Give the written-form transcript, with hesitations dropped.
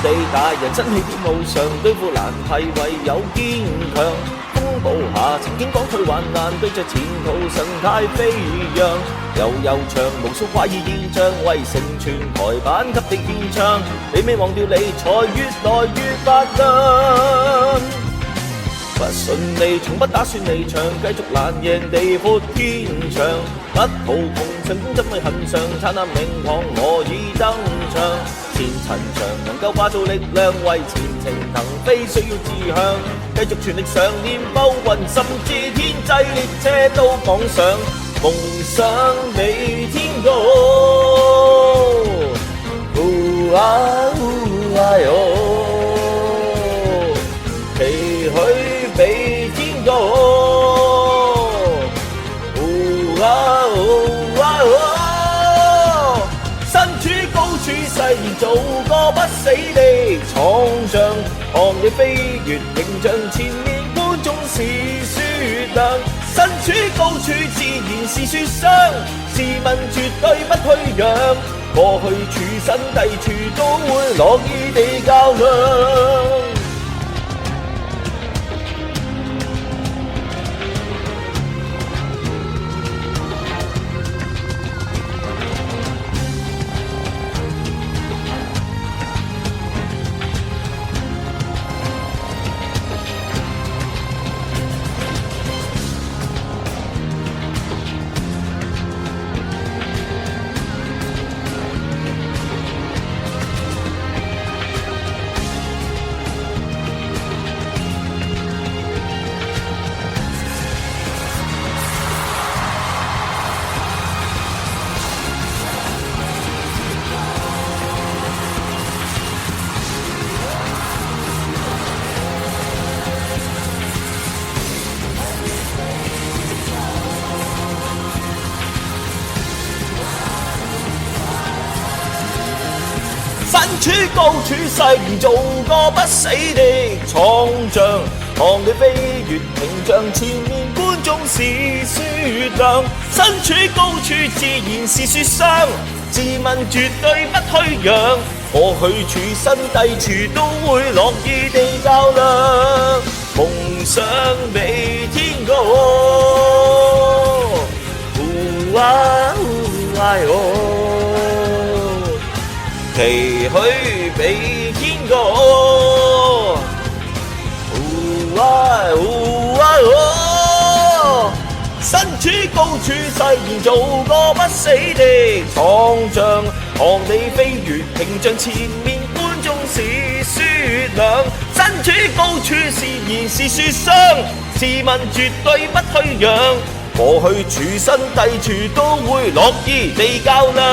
地大人真氣點無常，對付難題唯有堅強。風暴下曾經趕退患難，對着前途神態飛揚。悠長無數怪異現象，為成全台版給的獻唱。你未忘掉理財越來越發亮。不順利，從不打算離場，繼續難贏地闊天長。不圖窮盡，功真為恆常，燦爛名堂我已登場。前塵場能夠化造力量，為前程騰飛需要志向。繼續全力上演浮雲，甚至天際列車都趕上。夢想比天高，期許比天高，身處高處誓言做個不死的闖將，看你飛越屏障，前面觀眾是雪亮。身處高處自然是雪霜，自問絕對不退讓，過去處身低處都會樂意地較量。身處高處誓言做個不死的闖將，看你飛越屏障，前面觀眾是雪亮。身處高處自然是雪霜，自問絕對不退讓，過去處身低處都會樂意地較量。夢想比天高，期許比天高，身處高處誓言做個不死的闖將，看你飛越屏障，前面觀眾是雪亮。身處高處自然是雪霜，自問絕對不退讓，過去處身低處都會樂意地較量。